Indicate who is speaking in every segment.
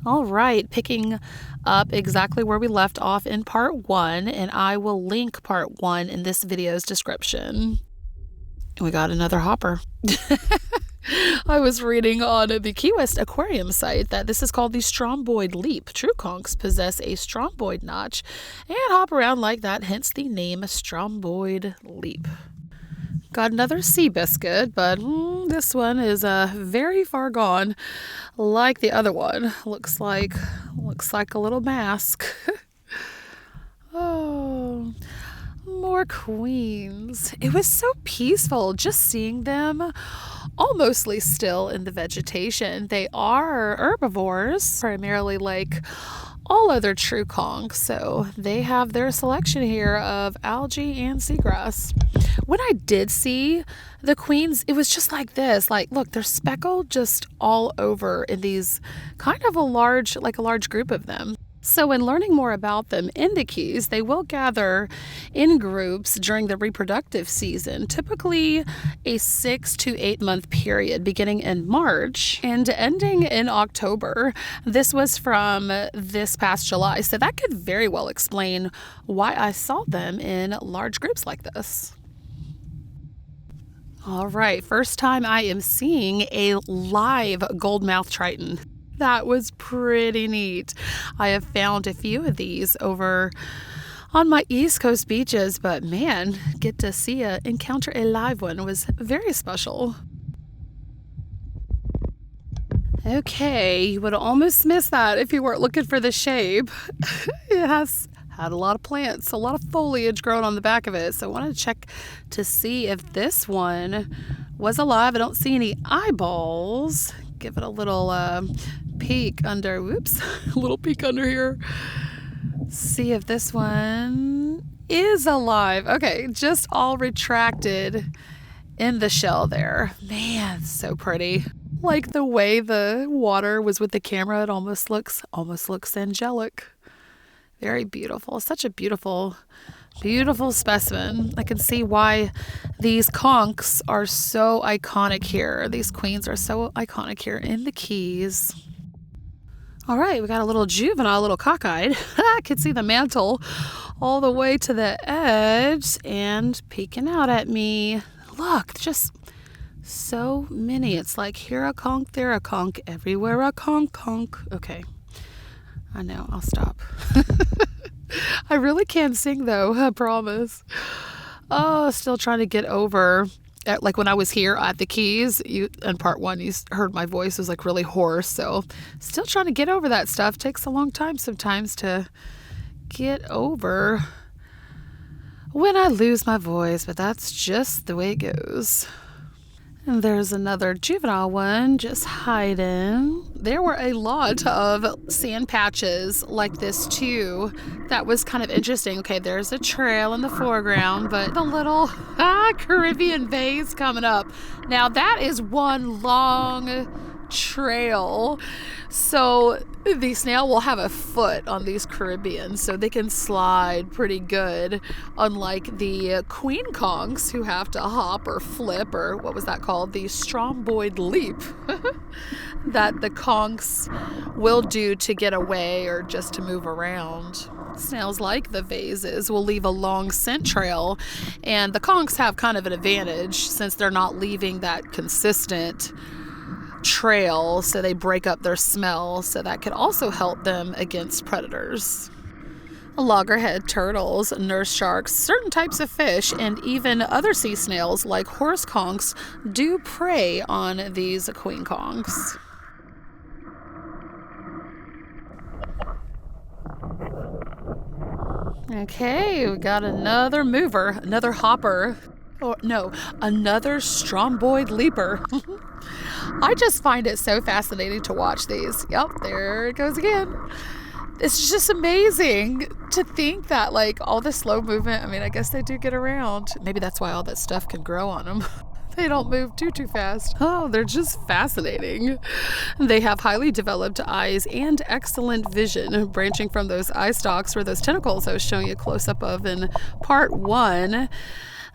Speaker 1: All right, picking up exactly where we left off in part 1, and I will link part 1 in this video's description. We got another hopper. I was reading on the Key West Aquarium site that this is called the Stromboid Leap. True conchs possess a stromboid notch and hop around like that, hence the name Stromboid Leap. Got another sea biscuit, but this one is very far gone, like the other one. Looks like a little mask. Oh, more queens. It was so peaceful just seeing them almostly still in the vegetation. They are herbivores, primarily like all other true conchs, so they have their selection here of algae and seagrass. When I did see the queens, it was just like this. Like, look, they're speckled just all over in these kind of a large group of them. So in learning more about them in the Keys, they will gather in groups during the reproductive season, typically a 6 to 8 month period beginning in March and ending in October. This was from this past July, so that could very well explain why I saw them in large groups like this. All right, first time I am seeing a live goldmouth Triton. That was pretty neat. I have found a few of these over on my East Coast beaches, but man, get to encounter a live one was very special. Okay, you would almost miss that if you weren't looking for the shape. It has had a lot of plants, a lot of foliage growing on the back of it. So I wanted to check to see if this one was alive. I don't see any eyeballs. Give it a little peek under, a little peek under here. See if this one is alive. Okay, just all retracted in the shell there. Man, so pretty. Like the way the water was with the camera, it almost looks angelic. Very beautiful. Such a beautiful specimen. I can see why these conchs are so iconic here. These queens are so iconic here in the Keys. All right, we got a little juvenile, a little cockeyed. I could see the mantle all the way to the edge and peeking out at me. Look, just so many. It's like here a conch, there a conch, everywhere a conch. Okay, I know, I'll stop. I really can sing though, I promise. Oh, still trying to get over. Like when I was here at the Keys, in part 1, you heard my voice was like really hoarse. So still trying to get over that stuff. Takes a long time sometimes to get over when I lose my voice, but that's just the way it goes. And there's another juvenile one just hiding. There were a lot of sand patches like this too. That was kind of interesting. Okay, there's a trail in the foreground, but the little Caribbean vase coming up. Now that is one long trail. So the snail will have a foot on these Caribbeans, so they can slide pretty good, unlike the queen conchs who have to hop or flip, or what was that called? The Stromboid Leap that the conchs will do to get away or just to move around. Snails like the vases will leave a long scent trail, and the conchs have kind of an advantage since they're not leaving that consistent trail, so they break up their smell, so that could also help them against predators. Loggerhead turtles, nurse sharks, certain types of fish, and even other sea snails like horse conchs do prey on these queen conchs. Okay, we got another mover, another hopper. Or no, another Stromboid leaper. I just find it so fascinating to watch these. Yep, there it goes again. It's just amazing to think that like all the slow movement, I mean, I guess they do get around. Maybe that's why all that stuff can grow on them. They don't move too fast. Oh, they're just fascinating. They have highly developed eyes and excellent vision, branching from those eye stalks or those tentacles I was showing you a close-up of in part 1.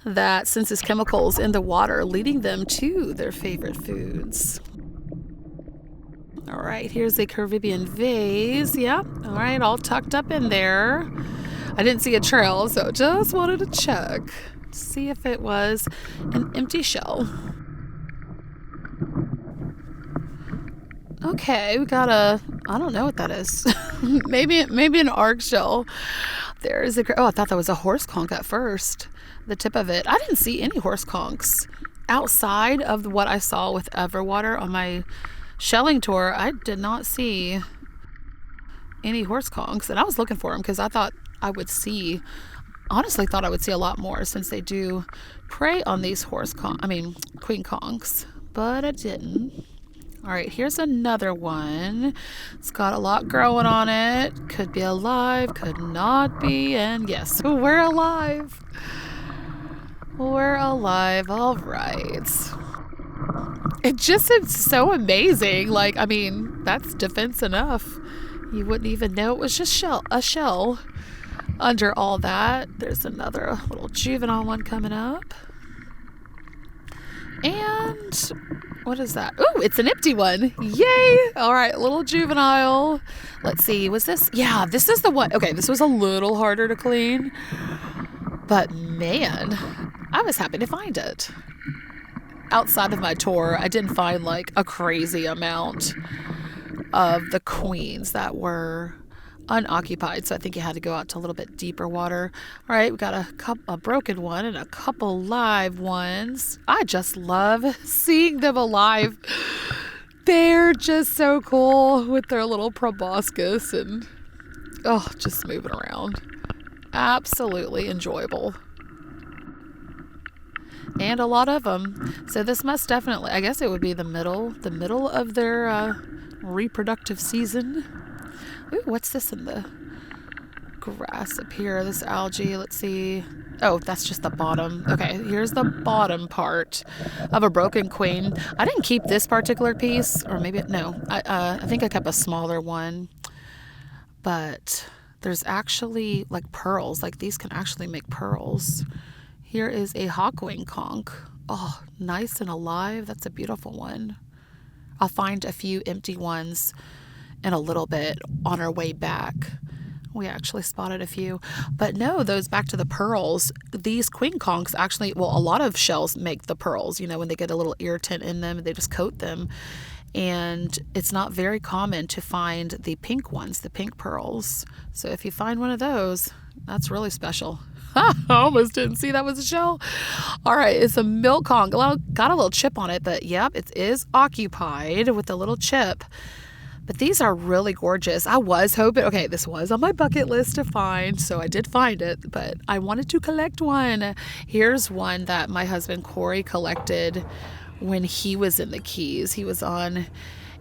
Speaker 1: That senses chemicals in the water, leading them to their favorite foods. All right, here's a Caribbean vase. Yep. All right, all tucked up in there. I didn't see a trail, so just wanted to check to see if it was an empty shell. Okay, we got I don't know what that is. maybe an arc shell. There's oh, I thought that was a horse conch at first. The tip of it. I didn't see any horse conchs outside of what I saw with Everwater on my shelling tour. I did not see any horse conchs, and I was looking for them because I thought I would see. Honestly, thought I would see a lot more since they do prey on these queen conchs, but I didn't. All right, here's another one. It's got a lot growing on it. Could be alive, could not be, and yes, we're alive. We're alive, all right. It just seems so amazing. Like, I mean, that's defense enough. You wouldn't even know it was just a shell under all that. There's another little juvenile one coming up. And what is that? Oh, it's an empty one. Yay! All right, little juvenile. Let's see, was this? Yeah, this is the one. Okay, this was a little harder to clean. But man, I was happy to find it. Outside of my tour, I didn't find like a crazy amount of the queens that were unoccupied, so I think you had to go out to a little bit deeper water. All right, we got a broken one and a couple live ones. I just love seeing them alive. They're just so cool with their little proboscis and just moving around. Absolutely enjoyable. And a lot of them. So this must definitely, I guess it would be the middle of their reproductive season. Ooh, what's this in the grass up here? This algae, let's see. Oh, that's just the bottom. Okay, here's the bottom part of a broken queen. I didn't keep this particular piece, or maybe, no. I think I kept a smaller one. But there's actually like pearls. Like these can actually make pearls. Here is a hawkwing conch. Oh, nice and alive. That's a beautiful one. I'll find a few empty ones in a little bit on our way back. We actually spotted a few. But no, those back to the pearls. These queen conchs actually, well, a lot of shells make the pearls. You know, when they get a little irritant in them, they just coat them. And it's not very common to find the pink ones, the pink pearls. So if you find one of those, that's really special. I almost didn't see that was a shell. All right, it's a milk conch. Got a little chip on it, but yep, it is occupied with a little chip. But these are really gorgeous. I was hoping, okay, this was on my bucket list to find, so I did find it, but I wanted to collect one. Here's one that my husband Corey collected when he was in the Keys. He was on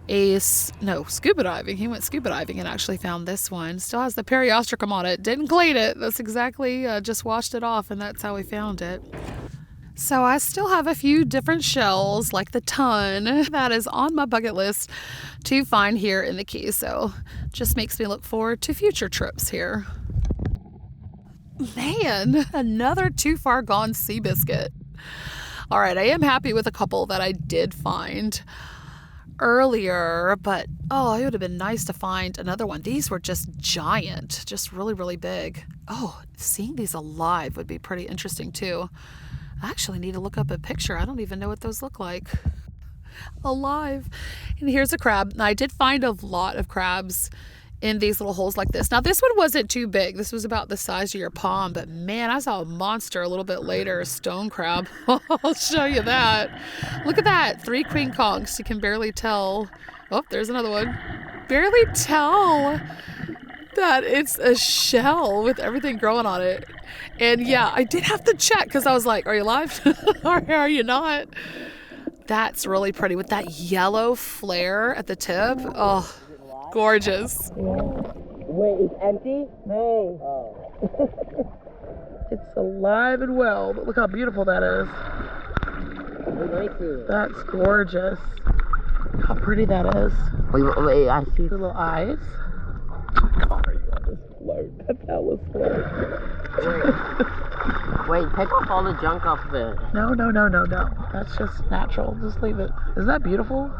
Speaker 1: scuba diving. He went scuba diving and actually found this one. Still has the periostracum on it. Didn't clean it. That's exactly, just washed it off, and that's how we found it. So I still have a few different shells, like the ton, that is on my bucket list to find here in the Keys. So just makes me look forward to future trips here. Man, another too far gone sea biscuit. All right, I am happy with a couple that I did find earlier, but it would have been nice to find another one. These were just giant, just really, really big. Oh, seeing these alive would be pretty interesting too. I actually need to look up a picture. I don't even know what those look like. Alive. And here's a crab. Now, I did find a lot of crabs in these little holes like this. Now, this one wasn't too big. This was about the size of your palm, but man, I saw a monster a little bit later, a stone crab. I'll show you that. Look at that. 3 queen conchs. You can barely tell. Oh, there's another one. Barely tell that it's a shell with everything growing on it. And yeah, I did have to check because I was like, are you alive? Or are you not? That's really pretty with that yellow flare at the tip. Oh, gorgeous.
Speaker 2: Wait, it's empty?
Speaker 1: No.
Speaker 2: Oh.
Speaker 1: It's alive and well, but look how beautiful that is. That's gorgeous. How pretty that is.
Speaker 2: Wait, I see
Speaker 1: the little eyes. God, are you on this float? That's hella float.
Speaker 2: Wait, take off all the junk off of it.
Speaker 1: No. That's just natural. Just leave it. Isn't that beautiful?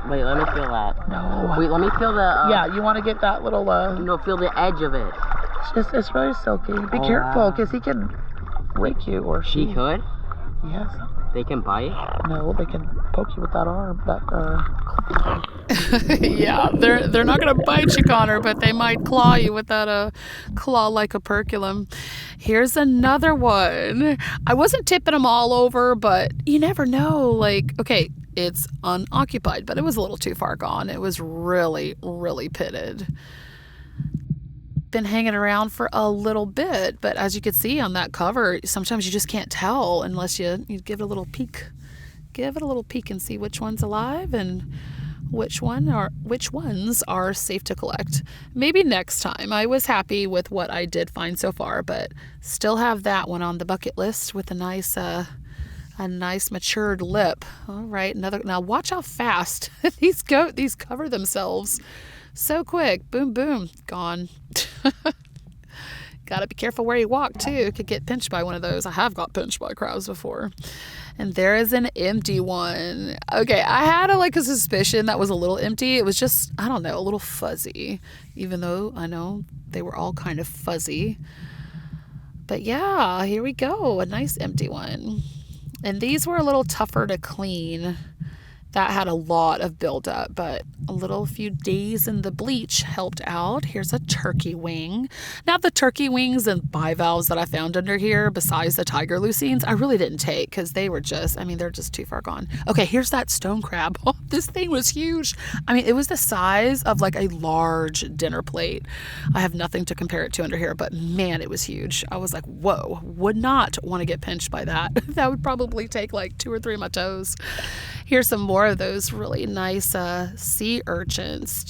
Speaker 2: Wait, let me feel that.
Speaker 3: No.
Speaker 2: Wait, let me feel the...
Speaker 3: Yeah, you want to get that little,
Speaker 2: No, feel the edge of it.
Speaker 3: it's really silky. Be careful, because he can rake you, or
Speaker 2: She could?
Speaker 3: Yes.
Speaker 2: They can bite?
Speaker 3: No, they can poke you with that arm.
Speaker 1: Yeah, they're not gonna bite you, Connor, but they might claw you with that claw-like operculum. Here's another one. I wasn't tipping them all over, but you never know. Like, okay, it's unoccupied, but it was a little too far gone. It was really, really pitted. Been hanging around for a little bit, but as you can see on that cover, sometimes you just can't tell unless you give it a little peek. Give it a little peek and see which one's alive and which ones are safe to collect. Maybe next time. I was happy with what I did find so far, but still have that one on the bucket list with a nice matured lip. All right, now watch how fast these cover themselves. So quick. Boom, boom. Gone. Gotta be careful where you walk, too. Could get pinched by one of those. I have got pinched by crabs before. And there is an empty one. Okay, I had a suspicion that was a little empty. It was just, I don't know, a little fuzzy. Even though I know they were all kind of fuzzy. But yeah, here we go. A nice empty one. And these were a little tougher to clean. That had a lot of buildup, but a few days in the bleach helped out. Here's a turkey wing. Now the turkey wings and bivalves that I found under here, besides the tiger lucines, I really didn't take because they were they're just too far gone. Okay, here's that stone crab. Oh, this thing was huge. I mean, it was the size of like a large dinner plate. I have nothing to compare it to under here, but man, it was huge. I was like, whoa, would not want to get pinched by that. That would probably take like 2 or 3 of my toes. Here's some more of those really nice sea urchins.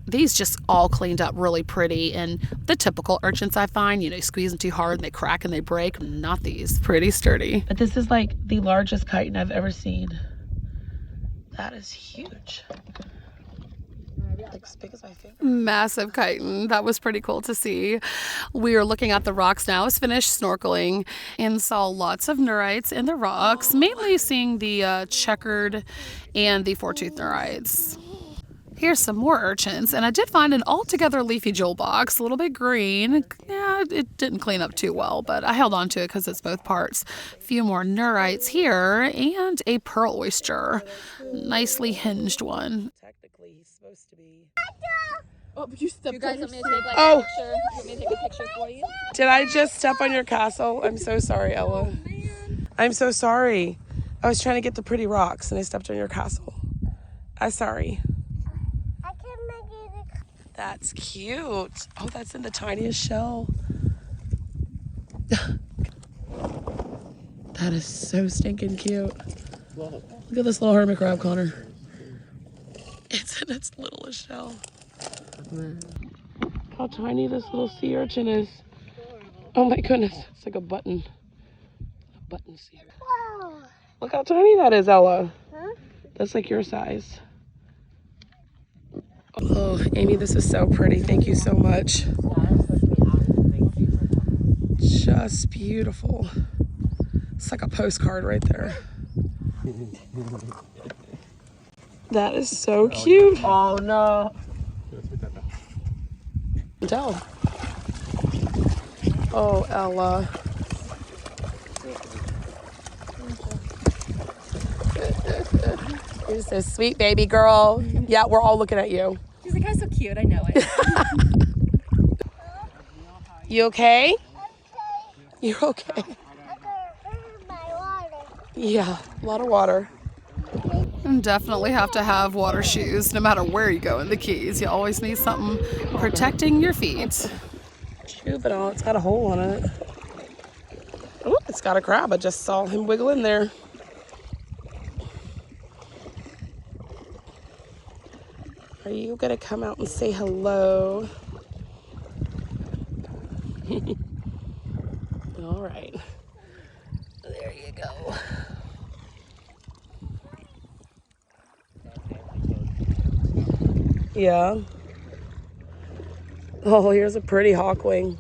Speaker 1: These just all cleaned up really pretty. And the typical urchins I find, you squeeze them too hard and they crack and they break. Not these. Pretty sturdy.
Speaker 3: But this is like the largest chiton I've ever seen. That is huge. Like as big as my finger.
Speaker 1: Massive chiton. That was pretty cool to see. We are looking at the rocks now. I was finished snorkeling and saw lots of neurites in the rocks, mainly seeing the checkered and the four-tooth neurites. Here's some more urchins, and I did find an altogether leafy jewel box, a little bit green. Yeah, it didn't clean up too well, but I held on to it because it's both parts. A few more neurites here, and a pearl oyster. Nicely hinged one.
Speaker 3: Technically, he's supposed to be...
Speaker 1: Oh, you stepped
Speaker 4: You guys want me to take
Speaker 3: Oh.
Speaker 4: a picture? You want me to take a picture for you?
Speaker 3: Did I just step on your castle? I'm so sorry, Ella. I'm so sorry. I was trying to get the pretty rocks and I stepped on your castle. I'm sorry. That's cute. Oh, that's in the tiniest shell. That is so stinking cute. Look at this little hermit crab, Connor. It's in its littlest shell. Look how tiny this little sea urchin is. Oh my goodness, it's like a button. A button sea urchin. Wow. Look how tiny that is, Ella. Huh? That's like your size. Oh, Amy, this is so pretty. Thank you so much. Just beautiful. It's like a postcard right there. That is so cute.
Speaker 2: Oh no.
Speaker 3: Tell. Oh, Ella. You're so sweet, baby girl. Yeah, we're all looking at you.
Speaker 4: She's like, "I'm so cute." I know it.
Speaker 3: You okay? You're okay. Yeah, a lot of water.
Speaker 1: You definitely have to have water shoes no matter where you go in the Keys. You always need something protecting your feet.
Speaker 3: Juvenile, it's got a hole in it. Oh, it's got a crab. I just saw him wiggle in there. Are you gonna come out and say hello? All right. There you go. Yeah. Oh, here's a pretty hawkwing.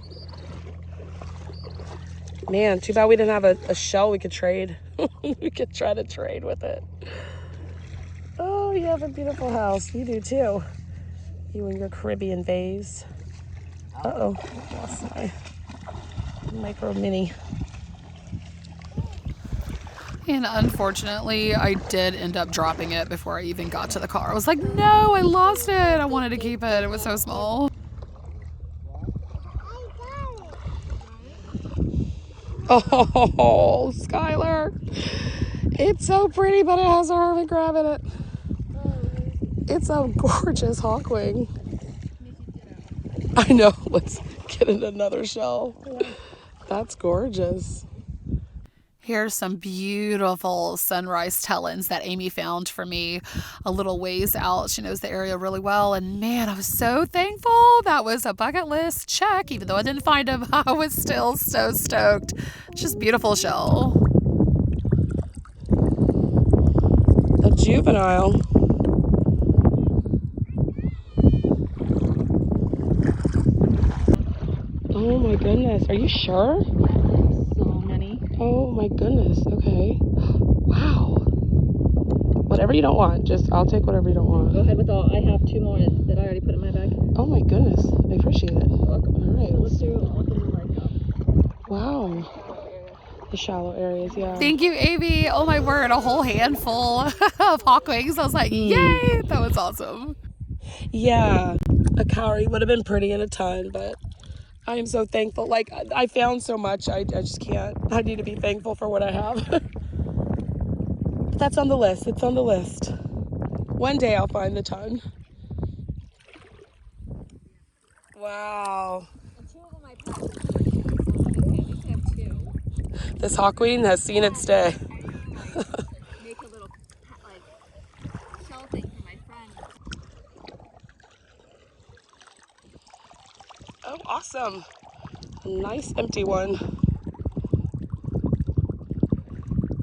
Speaker 3: Man, too bad we didn't have a shell we could trade. We could try to trade with it. Oh, you have a beautiful house. You do too. You and your Caribbean vase. Uh-oh, lost my micro mini.
Speaker 1: And unfortunately, I did end up dropping it before I even got to the car. I was like, no, I lost it. I wanted to keep it. It was so small. Oh, Skylar. It's so pretty, but it has a hermit crab in it. It's a gorgeous hawkwing. I know. Let's get in another shell. That's gorgeous. Here's some beautiful sunrise Tellins that Amy found for me a little ways out. She knows the area really well. And man, I was so thankful. That was a bucket list check. Even though I didn't find him, I was still so stoked. It's just beautiful shell.
Speaker 3: A juvenile. Oh my goodness. Are you sure?
Speaker 4: So many.
Speaker 3: Oh my goodness. Okay. Wow. Whatever you don't want. Just, I'll take whatever you don't want.
Speaker 4: Go ahead with all. I have 2 more that I already put in my bag.
Speaker 3: Oh my goodness. I appreciate it.
Speaker 4: Welcome.
Speaker 3: All right.
Speaker 4: Let's do all of them like
Speaker 3: Wow. The shallow areas, yeah.
Speaker 1: Thank you, Amy. Oh my word, a whole handful of hawkwings. I was like, yay, that was awesome.
Speaker 3: Yeah. A cowrie would have been pretty in a ton, but I am so thankful. Like, I found so much, I just can't. I need to be thankful for what I have. But that's on the list. It's on the list. One day I'll find the ton. Wow.
Speaker 4: And 2 of them I packed. Okay, you can have 2.
Speaker 3: This hawkwing has seen its day.
Speaker 4: Make a little like shell thing for my friend.
Speaker 3: Oh, awesome. Nice empty one.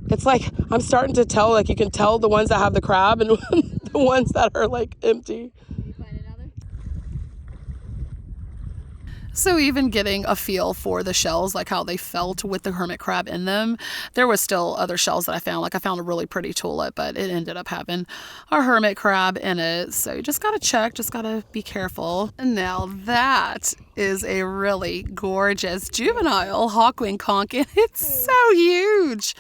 Speaker 3: It's like, I'm starting to tell, like you can tell the ones that have the crab and the ones that are like empty.
Speaker 4: You find another?
Speaker 1: So even getting a feel for the shells, like how they felt with the hermit crab in them, there was still other shells that I found. Like I found a really pretty tulip, but it ended up having a hermit crab in it. So you just got to check, just got to be careful. And now that is a really gorgeous juvenile hawkwing conch, and it's so huge.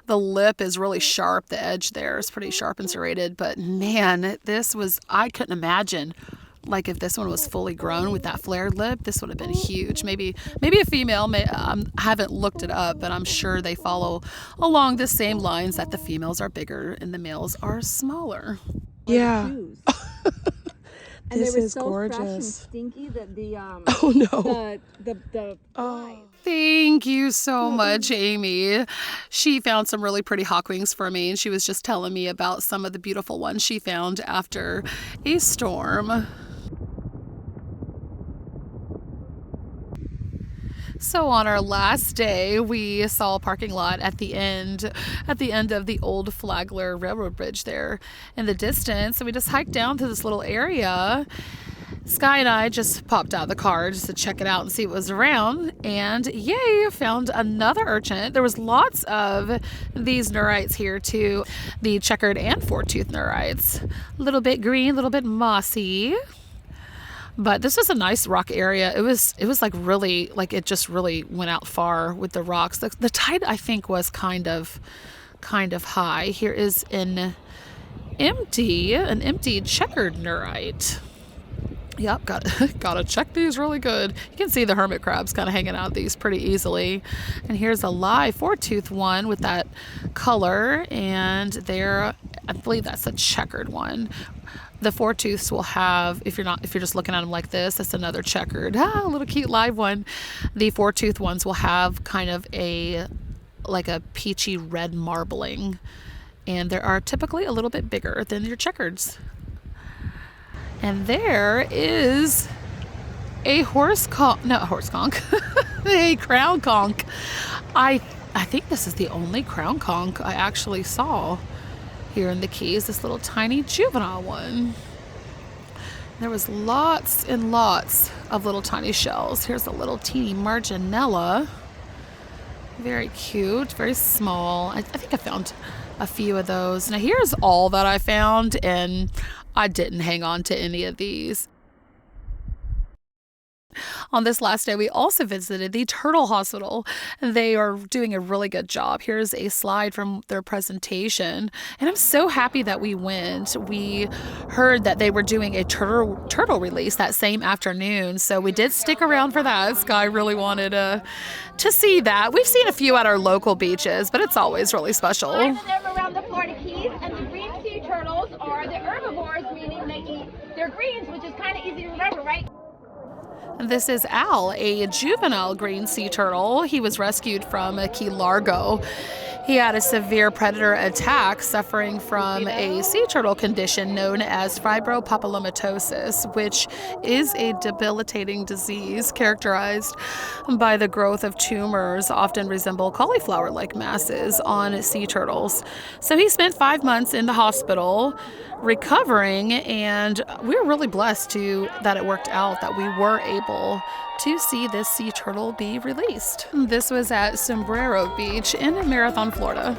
Speaker 1: The lip is really sharp. The edge there is pretty sharp and serrated, but man, this was, I couldn't imagine. Like if this one was fully grown with that flared lip, this would have been huge. Maybe a female. I haven't looked it up, but I'm sure they follow along the same lines that the females are bigger and the males are smaller.
Speaker 3: Yeah.
Speaker 4: And
Speaker 3: This
Speaker 4: they were
Speaker 3: is
Speaker 4: so
Speaker 3: gorgeous.
Speaker 4: fresh and stinky that the
Speaker 3: Oh no.
Speaker 4: the
Speaker 3: Oh.
Speaker 1: Thank you so much, Amy. She found some really pretty hawkwings for me, and she was just telling me about some of the beautiful ones she found after a storm. So on our last day, we saw a parking lot at the end of the old Flagler railroad bridge there in the distance. So we just hiked down to this little area. Sky and I just popped out of the car just to check it out and see what was around. And yay, found another urchin. There was lots of these neurites here too. The checkered and four-tooth neurites. A little bit green, a little bit mossy. But this was a nice rock area. It was like really, like it just really went out far with the rocks. The tide, I think, was kind of high. Here is an empty checkered neurite. Yep, gotta check these really good. You can see the hermit crabs kind of hanging out these pretty easily. And here's a live four-tooth one with that color, and there, I believe that's a checkered one. The four tooths will have, if you're just looking at them like this, that's another checkered, a little cute live one. The four tooth ones will have kind of like a peachy red marbling, and they are typically a little bit bigger than your checkers. And there is a conch, a crown conch. I think this is the only crown conch I actually saw here in the Keys, this little tiny juvenile one. There was lots and lots of little tiny shells. Here's a little teeny marginella. Very cute, very small. I think I found a few of those. Now here's all that I found, and I didn't hang on to any of these. On this last day, we also visited the Turtle Hospital. They are doing a really good job. Here's a slide from their presentation, and I'm so happy that we went. We heard that they were doing a turtle release that same afternoon, so we did stick around for that. Sky really wanted to see that. We've seen a few at our local beaches, but it's always really special.
Speaker 4: I live around the Florida Keys, and the green sea turtles are the herbivores, meaning they eat their greens, which is kind of easy to remember, right?
Speaker 1: This is Al, a juvenile green sea turtle. He was rescued from Key Largo. He had a severe predator attack, suffering from a sea turtle condition known as fibropapillomatosis, which is a debilitating disease characterized by the growth of tumors often resemble cauliflower-like masses on sea turtles. So he spent 5 months in the hospital recovering, and we were really blessed that it worked out, that we were able to see this sea turtle be released. This was at Sombrero Beach in Marathon, Florida.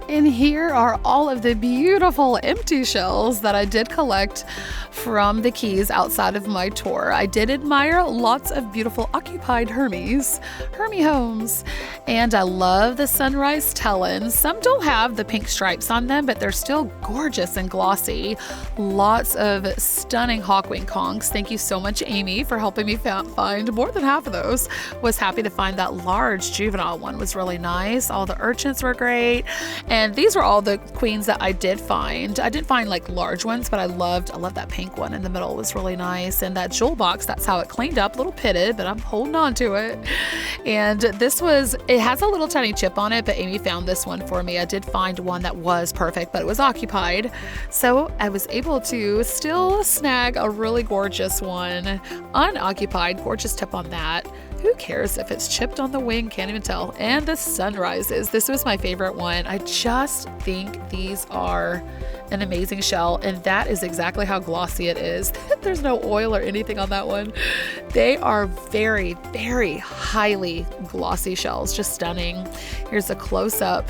Speaker 1: And here are all of the beautiful empty shells that I did collect from the Keys outside of my tour. I did admire lots of beautiful occupied Hermy homes. And I love the sunrise Tellins. Some don't have the pink stripes on them, but they're still gorgeous and glossy. Lots of stunning hawkwing conchs. Thank you so much, Amy, for helping me find more than half of those. Was happy to find that large juvenile one was really nice. All the urchins were great. And these were all the queens that I did find. I didn't find like large ones, but I love that pink one in the middle. It was really nice. And that jewel box, that's how it cleaned up, a little pitted, but I'm holding on to it. And it has a little tiny chip on it, but Amy found this one for me. I did find one that was perfect, but it was occupied. So I was able to still snag a really gorgeous one, unoccupied, gorgeous tip on that. Who cares if it's chipped on the wing? Can't even tell. And the sunrises. This was my favorite one. I just think these are an amazing shell, and that is exactly how glossy it is. There's no oil or anything on that one. They are very, very highly glossy shells. Just stunning. Here's a close-up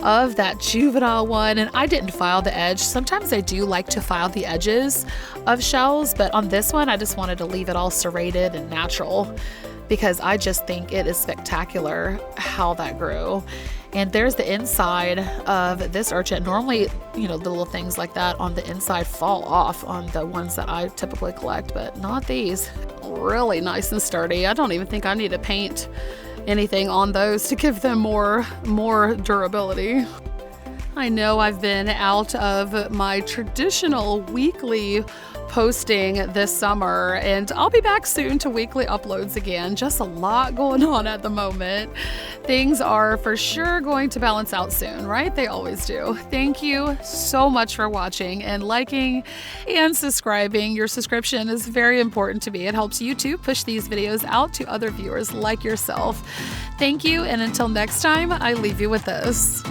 Speaker 1: of that juvenile one, and I didn't file the edge. Sometimes I do like to file the edges of shells, but on this one I just wanted to leave it all serrated and natural, because I just think it is spectacular how that grew. And there's the inside of this urchin. Normally, the little things like that on the inside fall off on the ones that I typically collect, but not these. Really nice and sturdy. I don't even think I need to paint anything on those to give them more durability. I know I've been out of my traditional weekly posting this summer, and I'll be back soon to weekly uploads again. Just a lot going on at the moment. Things are for sure going to balance out soon, right? They always do. Thank you so much for watching and liking and subscribing. Your subscription is very important to me. It helps YouTube push these videos out to other viewers like yourself. Thank you, and until next time, I leave you with this.